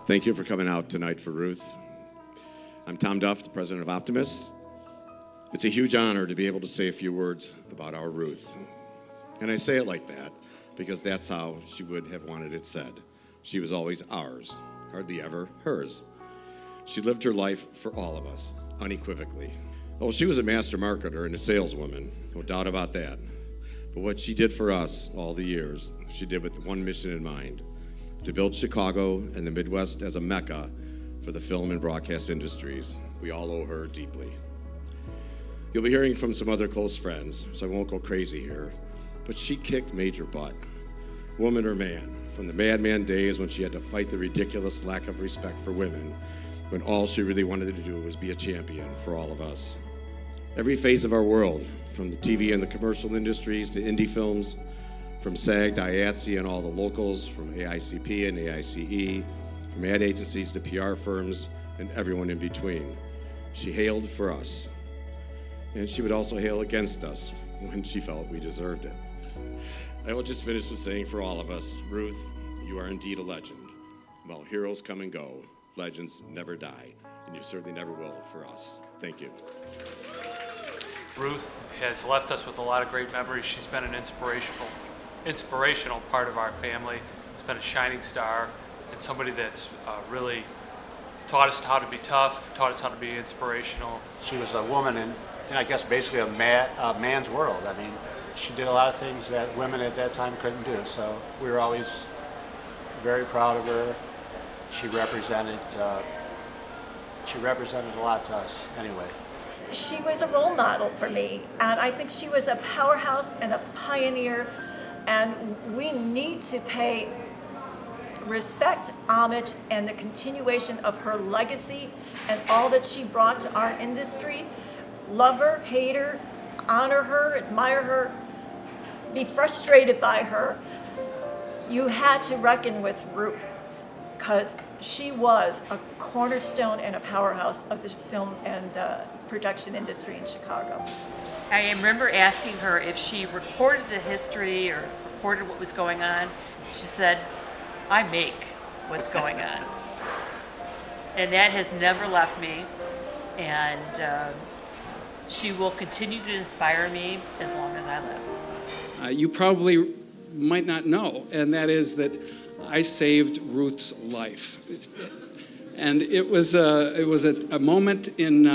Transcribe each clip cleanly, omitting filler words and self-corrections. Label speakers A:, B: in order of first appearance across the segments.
A: Thank you for coming out tonight for Ruth. I'm Tom Duff, the president of Optimus. It's a huge honor to be able to say a few words about our Ruth. And I say it like that because that's how she would have wanted it said. She was always ours, hardly ever hers. She lived her life for all of us, unequivocally. Oh, she was a master marketer and a saleswoman, no doubt about that. But what she did for us all the years, she did with one mission in mind: to build Chicago and the Midwest as a mecca for the film and broadcast industries. We all owe her deeply. You'll be hearing from some other close friends, so I won't go crazy here, but she kicked major butt, woman or man, from the madman days when she had to fight the ridiculous lack of respect for women, when all she really wanted to do was be a champion for all of us. Every phase of our world, from the TV and the commercial industries to indie films, from SAG to IATSE and all the locals, from AICP and AICE, from ad agencies to PR firms, and everyone in between. She hailed for us, and she would also hail against us when she felt we deserved it. I will just finish with saying for all of us, Ruth, you are indeed a legend. While heroes come and go, legends never die, and you certainly never will for us. Thank you.
B: Ruth has left us with a lot of great memories. She's been an inspirational part of our family. She's been a shining star and somebody that's really taught us how to be tough, taught us how to be inspirational.
C: She was a woman in I guess basically a man's world. I mean, she did a lot of things that women at that time couldn't do. So we were always very proud of her. She represented a lot to us anyway.
D: She was a role model for me, and I think she was a powerhouse and a pioneer, and we need to pay respect, homage, and the continuation of her legacy and all that she brought to our industry. Love her, hate her, honor her, admire her, be frustrated by her. You had to reckon with Ruth, because she was a cornerstone and a powerhouse of the film and production industry in Chicago.
E: I remember asking her if she recorded the history or recorded what was going on. She said, "I make what's going on." And that has never left me, and she will continue to inspire me as long as I live.
F: You probably might not know, and that is that I saved Ruth's life. And it was a moment in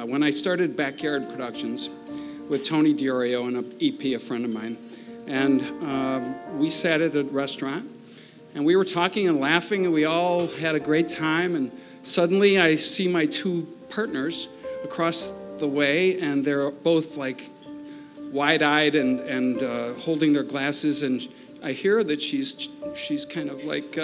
F: when I started Backyard Productions with Tony Diorio and an EP, a friend of mine. And we sat at a restaurant, and we were talking and laughing, and we all had a great time. And suddenly I see my two partners across the way, and they're both like wide-eyed and holding their glasses, and I hear that she's kind of like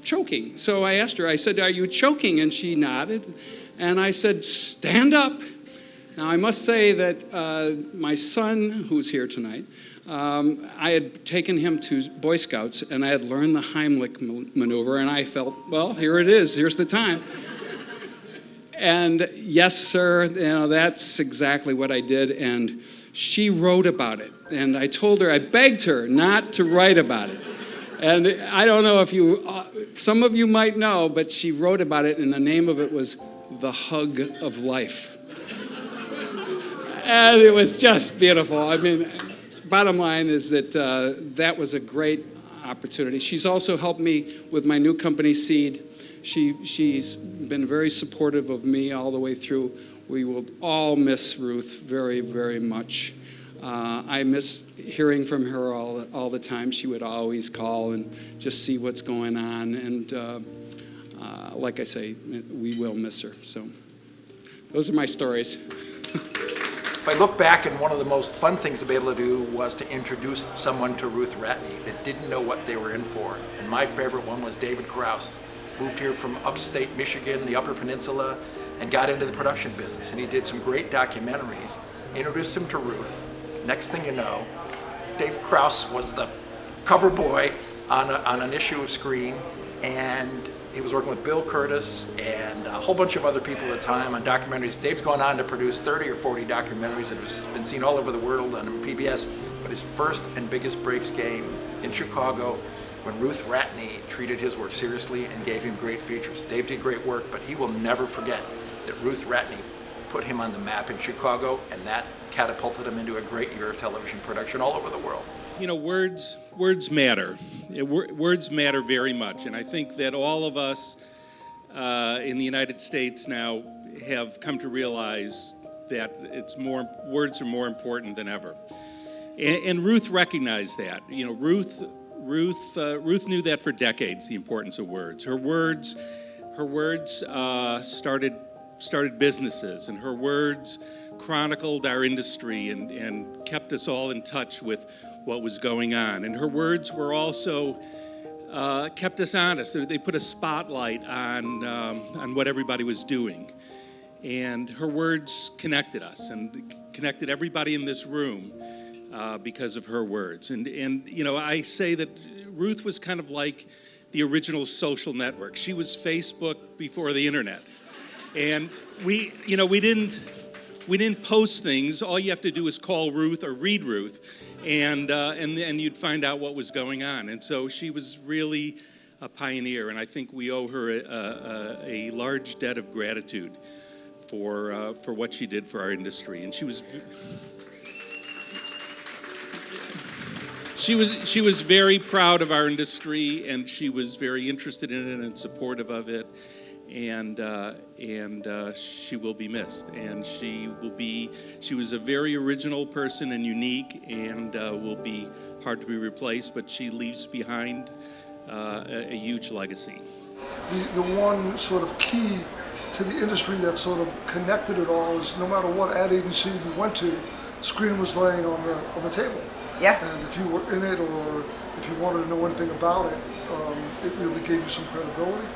F: choking. So I asked her, I said, "Are you choking?" And she nodded, and I said, "Stand up." Now I must say that my son, who's here tonight, I had taken him to Boy Scouts, and I had learned the Heimlich maneuver, and I felt, well, here it is, here's the time. And yes, sir, that's exactly what I did, and she wrote about it. And I told her, I begged her not to write about it. And I don't know if some of you might know, but she wrote about it, and the name of it was The Hug of Life. And it was just beautiful. I mean, bottom line is that that was a great opportunity. She's also helped me with my new company, Seed. She's been very supportive of me all the way through. We will all miss Ruth very, very much. I miss hearing from her all the time. She would always call and just see what's going on. And like I say, we will miss her. So those are my stories.
G: If I look back, and one of the most fun things to be able to do was to introduce someone to Ruth Ratny that didn't know what they were in for. And my favorite one was David Krause. Moved here from upstate Michigan, the Upper Peninsula, and got into the production business. And he did some great documentaries. Introduced him to Ruth. Next thing you know, Dave Krause was the cover boy on an issue of Screen, and he was working with Bill Curtis and a whole bunch of other people at the time on documentaries. Dave's gone on to produce 30 or 40 documentaries that have been seen all over the world on PBS, but his first and biggest breaks came in Chicago when Ruth Ratny treated his work seriously and gave him great features. Dave did great work, but he will never forget that Ruth Ratny put him on the map in Chicago, and that catapulted him into a great year of television production all over the world.
H: You know, words matter. Words matter very much, and I think that all of us in the United States now have come to realize that words are more important than ever. And Ruth recognized that. You know, Ruth knew that for decades, the importance of words. Her words started businesses, and her words chronicled our industry and kept us all in touch with what was going on. And her words were also kept us honest. They put a spotlight on what everybody was doing. And her words connected us and connected everybody in this room because of her words. And you know, I say that Ruth was kind of like the original social network. She was Facebook before the internet. And we didn't post things. All you have to do is call Ruth or read Ruth, and you'd find out what was going on. And so she was really a pioneer, and I think we owe her a large debt of gratitude for what she did for our industry. And she was very proud of our industry, and she was very interested in it and supportive of it. And she will be missed. And she was a very original person and unique, and will be hard to be replaced, but she leaves behind a huge legacy.
I: The one sort of key to the industry that sort of connected it all is no matter what ad agency you went to, the screen was laying on the table.
J: Yeah.
I: And if you were in it, or if you wanted to know anything about it, it really gave you some credibility.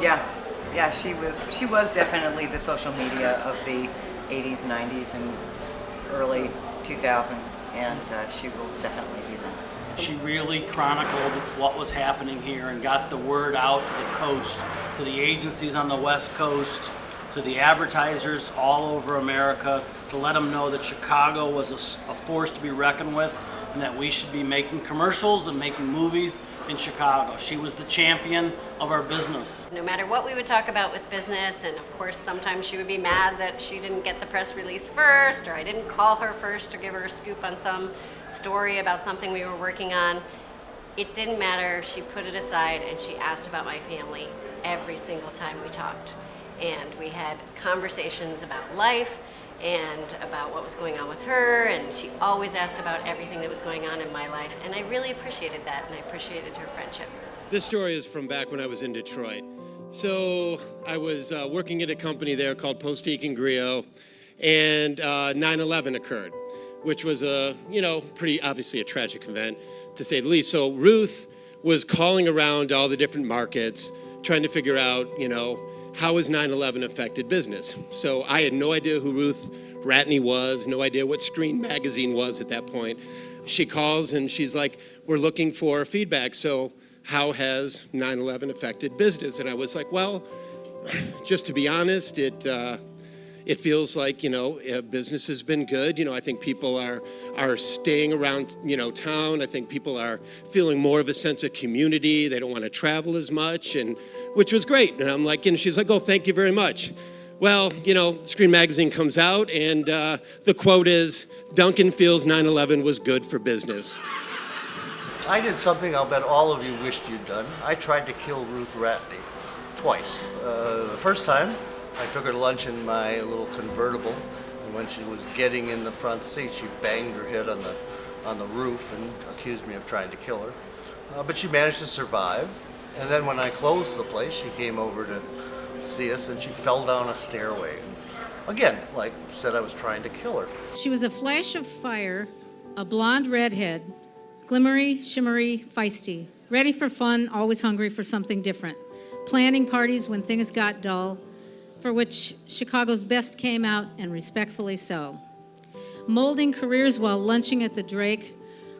J: Yeah, she was definitely the social media of the 80s, 90s, and early 2000, and she will definitely be missed.
K: She really chronicled what was happening here and got the word out to the coast, to the agencies on the West Coast, to the advertisers all over America, to let them know that Chicago was a force to be reckoned with, and that we should be making commercials and making movies in Chicago. She was the champion of our business.
L: No matter what we would talk about with business, and of course sometimes she would be mad that she didn't get the press release first, or I didn't call her first to give her a scoop on some story about something we were working on. It didn't matter. She put it aside and she asked about my family every single time we talked. And we had conversations about life and about what was going on with her, and she always asked about everything that was going on in my life, and I really appreciated that, and I appreciated her friendship.
M: This story is from back when I was in Detroit. So I was working at a company there called Postique and Griot, and 9/11 occurred, which was pretty obviously a tragic event, to say the least. So Ruth was calling around all the different markets, trying to figure out, how has 9/11 affected business? So I had no idea who Ruth Ratny was, no idea what Screen Magazine was at that point. She calls and she's like, we're looking for feedback. So how has 9/11 affected business? And I was like, well, just to be honest, it feels like, business has been good. I think people are staying around, town. I think people are feeling more of a sense of community. They don't want to travel as much, and which was great. And I'm like, and she's like, oh, thank you very much. Well, Screen Magazine comes out, and the quote is, Duncan feels 9/11 was good for business.
N: I did something I'll bet all of you wished you'd done. I tried to kill Ruth Ratny twice. The first time, I took her to lunch in my little convertible, and when she was getting in the front seat, she banged her head on the roof and accused me of trying to kill her. But she managed to survive. And then when I closed the place, she came over to see us, and she fell down a stairway. Again, said I was trying to kill her.
O: She was a flash of fire, a blonde redhead, glimmery, shimmery, feisty, ready for fun, always hungry for something different, planning parties when things got dull, for which Chicago's best came out, and respectfully so. Molding careers while lunching at the Drake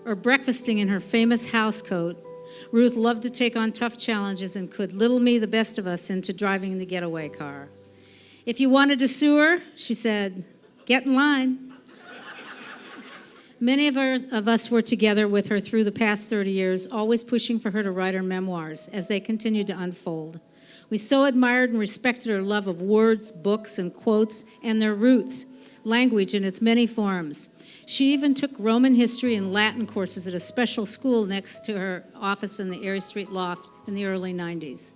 O: or breakfasting in her famous house coat, Ruth loved to take on tough challenges and could little me the best of us into driving the getaway car. If you wanted to sue her, she said, get in line. Many of us were together with her through the past 30 years, always pushing for her to write her memoirs as they continued to unfold. We so admired and respected her love of words, books, and quotes, and their roots, language in its many forms. She even took Roman history and Latin courses at a special school next to her office in the Erie Street loft in the early 90s.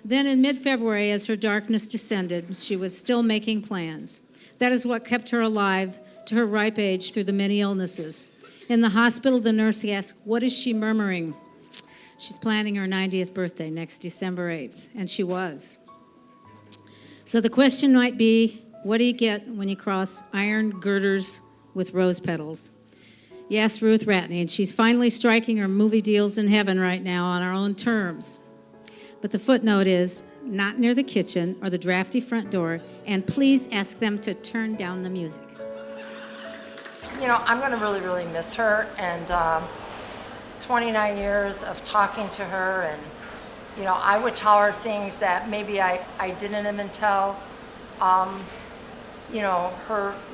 O: Then in mid-February, as her darkness descended, she was still making plans. That is what kept her alive to her ripe age through the many illnesses. In the hospital, the nurse asked, "What is she murmuring?" She's planning her 90th birthday next December 8th, and she was. So the question might be, what do you get when you cross iron girders with rose petals? Yes, Ruth Ratny, and she's finally striking her movie deals in heaven right now on our own terms. But the footnote is, not near the kitchen or the drafty front door, and please ask them to turn down the music.
P: You know, I'm going to really, really miss her, and 29 years of talking to her, and, you know, I would tell her things that maybe I didn't even tell, you know,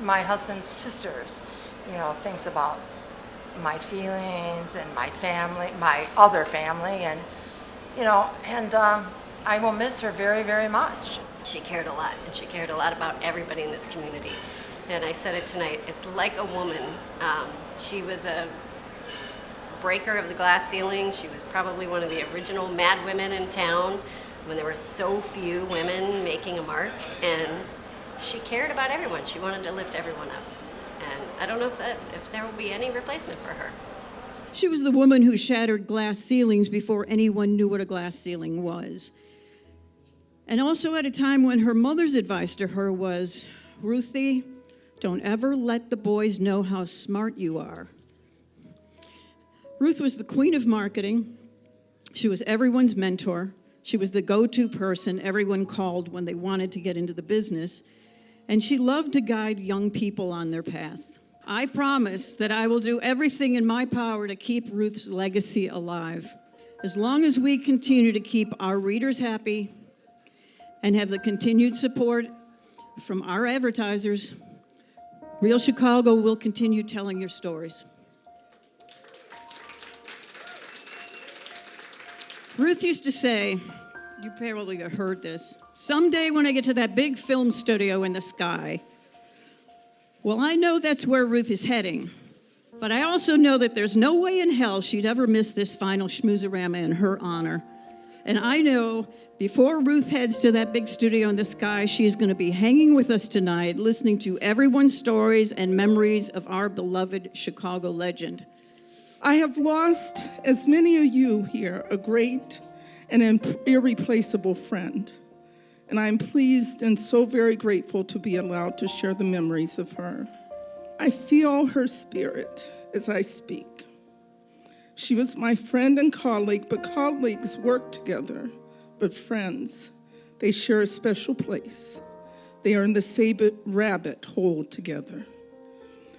P: my husband's sisters, you know, things about my feelings and my family, my other family, and, you know, and I will miss her very, very much.
L: She cared a lot, and she cared a lot about everybody in this community. And I said it tonight, it's like a woman. She was a breaker of the glass ceiling. She was probably one of the original mad women in town when there were so few women making a mark. And she cared about everyone. She wanted to lift everyone up. And I don't know if there will be any replacement for her.
Q: She was the woman who shattered glass ceilings before anyone knew what a glass ceiling was. And also at a time when her mother's advice to her was, "Ruthie, don't ever let the boys know how smart you are." Ruth was the queen of marketing. She was everyone's mentor. She was the go-to person everyone called when they wanted to get into the business. And she loved to guide young people on their path. I promise that I will do everything in my power to keep Ruth's legacy alive. As long as we continue to keep our readers happy and have the continued support from our advertisers, ReelChicago will continue telling your stories. Ruth used to say, you probably have heard this, "Someday when I get to that big film studio in the sky." Well, I know that's where Ruth is heading, but I also know that there's no way in hell she'd ever miss this final schmoozorama in her honor. And I know before Ruth heads to that big studio in the sky, she's going to be hanging with us tonight, listening to everyone's stories and memories of our beloved Chicago legend.
R: I have lost, as many of you here, a great and irreplaceable friend. And I'm pleased and so very grateful to be allowed to share the memories of her. I feel her spirit as I speak. She was my friend and colleague, but colleagues work together. But friends, they share a special place. They are in the same rabbit hole together.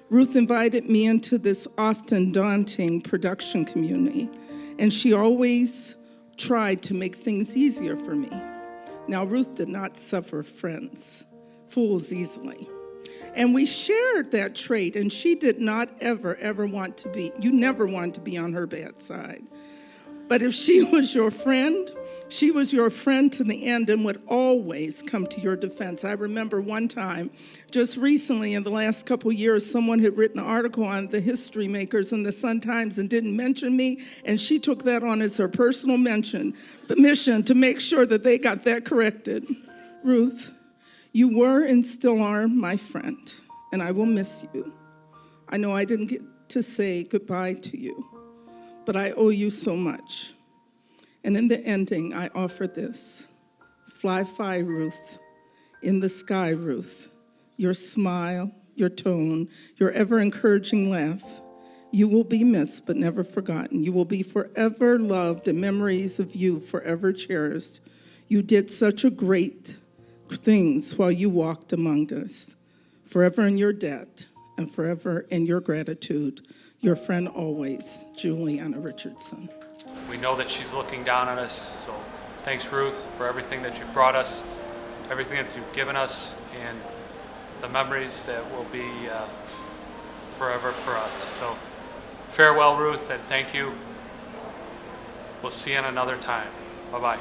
R: Ruth invited me into this often daunting production community, and she always tried to make things easier for me. Now, Ruth did not suffer fools easily. And we shared that trait, and she did not ever want to be, you never wanted to be on her bad side. But if she was your friend, she was your friend to the end and would always come to your defense. I remember one time, just recently in the last couple years, someone had written an article on the history makers in the Sun-Times and didn't mention me, and she took that on as her personal mission to make sure that they got that corrected. Ruth, you were and still are my friend, and I will miss you. I know I didn't get to say goodbye to you, but I owe you so much. And in the ending, I offer this. Fly, Ruth, in the sky, Ruth. Your smile, your tone, your ever-encouraging laugh. You will be missed, but never forgotten. You will be forever loved, and memories of you forever cherished. You did such a great things while you walked among us. Forever in your debt, and forever in your gratitude. Your friend always, Juliana Richardson.
B: We know that she's looking down on us, so thanks, Ruth, for everything that you've brought us, everything that you've given us, and the memories that will be forever for us. So farewell, Ruth, and thank you. We'll see you in another time. Bye-bye.